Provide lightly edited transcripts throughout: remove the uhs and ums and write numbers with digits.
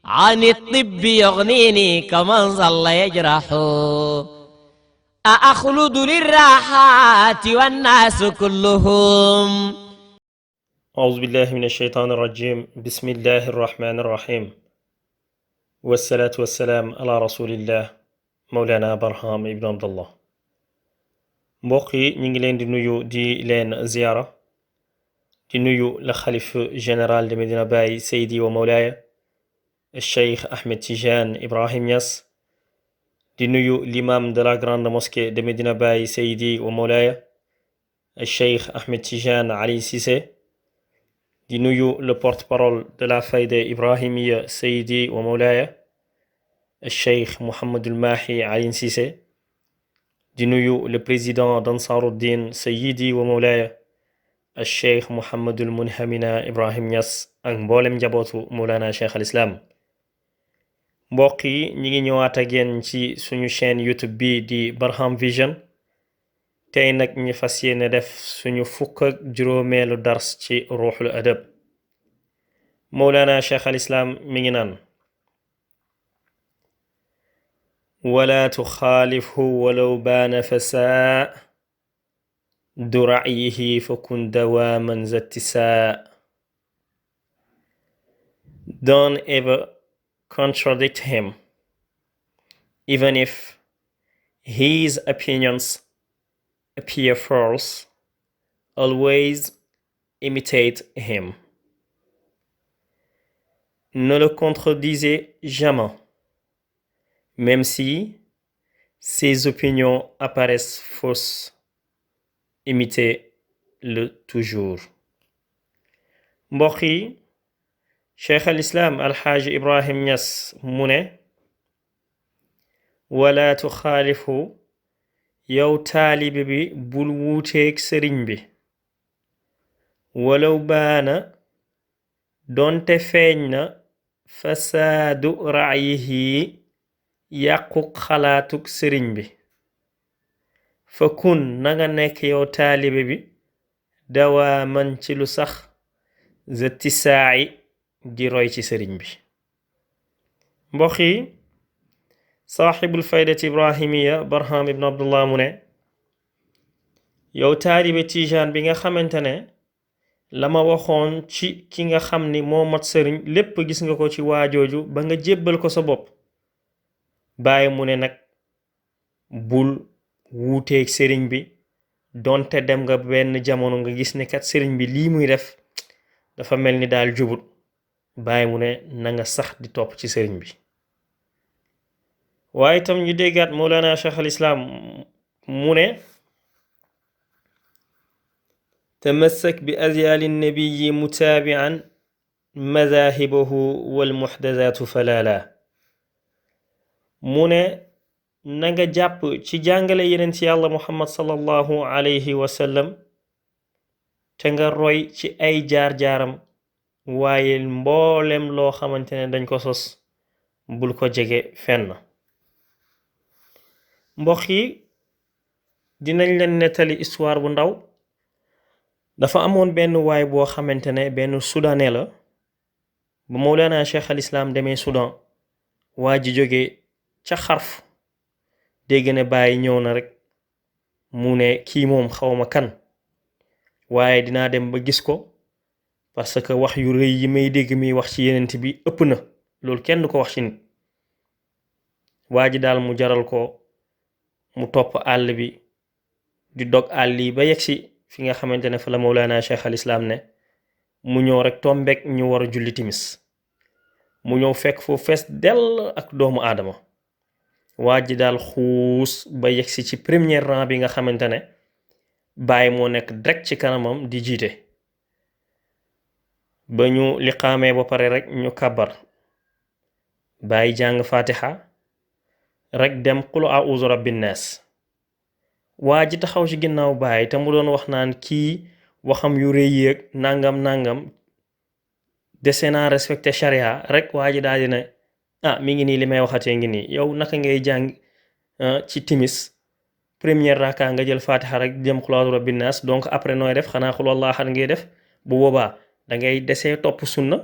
عن الطب يغنيني كمن ظل يجرح أأخلد للراحات والناس كلهم. أعوذ بالله من الشيطان الرجيم. بسم الله الرحمن الرحيم، والصلاة والسلام على رسول الله مولانا برهام ibn Abdallah. mbokk yi ñu ngi leen di nuyu di leen ziyaara di nuyu la xalif général de Medina Baye Seydi wa Mawlaaya Cheikh Ahmed Tidiane Ibrahim Niass, di nuyu l'imam de la grande mosquée de Medina Baye Seydi wa Mawlaaya Cheikh Ahmed Tidiane Ali Cissé, di nuyu le porte-parole de la Fayda Ibrahimiya Seydi wa Mawlaaya Cheikh Mouhamadul Mahi Ali Cissé, di nuyu le président d'Ansaruddin Seydi wa Mawlaaya Cheikh Mouhamadul Munhamina Ibrahim Niass ak mboolem njabootu Mawlana Cheikh al Islam. mbokk yi ñi ngi ñëwaat ak yéen ci suñu chaîne YouTube bi di Barham Vision. tey nag ñu fas yéene def suñu fukk ak juróomeelu dars ci ruuxul adab. Mawlana Cheikh al Islam mi ngi naan: wala tuxaalifhu walaw baana fasaa du ra'yihi fa kun dawaaman zattisaa. Don't ever contradict him, even if his opinions appear false. Always imitate him. Ne le contredisez jamais, même si ses opinions apparaissent fausses. Imitez-le toujours. mbokk yi, Cheikh al Islam Alxaaji Ibrahim Niass mu ne: wala tuxaalifu, yow taalibe bi bul wuuteeg sëriñ bi. walaw baana, donte feeñ na fasaadu ra'yihi, yàquk xalaatuk sëriñ bi. fa kun nanga nekk yow taalibe bi dawaaman ci lu sax zattisaa'i, di roy ci sëriñ bi. mbokk yi, saaxibul faydati ibrahimiya Barham ibn Abdullah mu ne: yow taalibe tijaan bi nga xamante ne la ma waxoon ci ki nga xam ni moo mat sëriñ lépp gis nga ko ci waajooju ba nga jébbal ko sa bopp. bàyyi mu ne nag bul wuuteeg sëriñ bi, donte dem nga benn jamono nga gis ne kat sëriñ bi lii muy def dafa mel ni daal jubut. bàyyi mu ne na nga sax di topp ci sëriñ bi. waaye itam ñu déggaat Mawlana Cheikh al Islam mu ne: tamassak bi azyaali nabiyi mutaabian madaahibahu wal muxdasaatu falaala. mu ne na nga jàpp ci jàngale yeneen ci yàlla Muhammad sallallahu alayhi wa sallam te nga roy ci ay jaar-jaaram, waaye mboolem loo xamante ne dañ ko sos bul ko jege fenn. mbokk yi, dinañ leen nettali histoire bu ndaw. dafa amoon benn waay boo xamante ne benn soudanais la. ba Mawlana Cheikh al Islam demee Soudan, waa ji jóge ca xarf dégg ne bàyyi ñëw na rek mu ne kii moom xawma kan, waaye dinaa dem ba gis ko, parce que wax yu rëy yi may dégg mi wax ci yenent bi ëpp na, loolu kenn du ko wax ci nit. waa ji daal mu jaral ko mu topp àll bi di dog àll yi ba yegsi fi nga xamante ne fa la Mawlana Cheikh al Islam ne. mu ñëw rek tombeek ñu war a julli timis. mu ñëw fekk foofu fees dell ak doomu aadama. waa ji daal xuus ba yegsi ci premier rang bi nga xamante ne Baay moo nekk direct ci kanamam di jiite. ba ñu liqaamee ba pare rek ñu kàbbar. Baay jàng fatiha rek dem qul a'uuzu rabbin naas. waa ji taxaw ci ginnaaw Baay te mu doon wax naan kii waxam yu rëy yeeg nangam nangam dese naa respecté charia rek. waa ji daal di ne mi ngi nii li may waxatee ngi nii, yow naka ngay jàng ci timis première raka nga jël fatiha rek jëm qul a'uuzu rabbin naas, donc après nooy def? xanaa qul huwallahu ahad ngay def? bu boobaa da ngay desee topp sunna,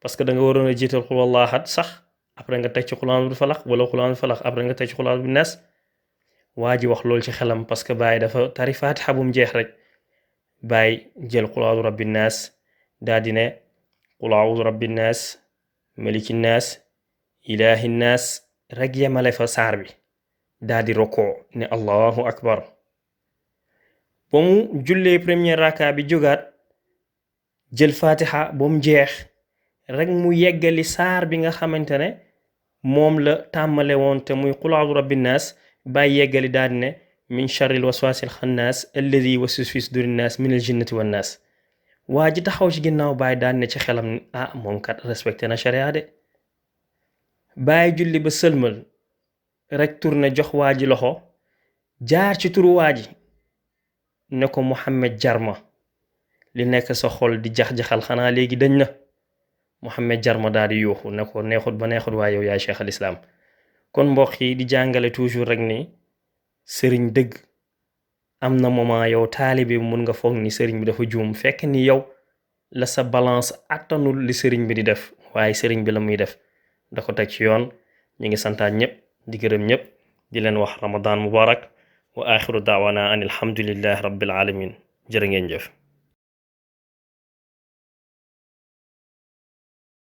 parce que da nga waroon a jiital qul huwallahu ahad sax après nga teg ci qul a'udhu bi falaq wala qul a'udhu bi falaq après nga teg ci qul a'udhu bi nas waa ji wax loolu ci xelam parce que Baye dafa tari Fatiha bu mu jeex rek Baye jël qul a'udhu rabbi nas daa di ne qul a'udhu rabbi nas maliki nas ilahi nas rek yemale fa saar bi daa di rokoo ne allahu akbar ba mu jullee premier raka bi jógaat jël Fatiha ba mu jeex rek mu yeggali saar bi nga xamante ne moom la tàmmale woon te muy qul a'udhu rabbi nas Baye yeggali daal ne min sharril waswasil xannaas alladi yuwaswisu fi suduri naas minal jinnati wan naas waa ji taxaw ci ginnaaw Baye daal ne ci xelam ah moom kat respecté na sharia de Baye julli ba sëlmal rek tourné jox waa ji loxo jaar ci turu waa ji ne ko Mouhamed Jarma li nekk sa xol di jax-jaxal xanaa léegi dañ na Mouhamed Jarma daal di yuuxu ne ko neexut ba neexut waaye yow yaay cheikh al islam kon mbokk yi di jàngale toujours rek ni sëriñ dëgg am na moment yow taalibe bi mun nga foog ni sëriñ bi dafa juum fekk ni yow la sa balance attanul li sëriñ bi di def waaye sëriñ bi la muy def da ko teg ci yoon ñi ngi santaat ñëpp di gërëm ñëpp di leen wax ramadan mubarak wa axiru daawana an alhamdulillahi rabbil alamin jërë ngeen jëf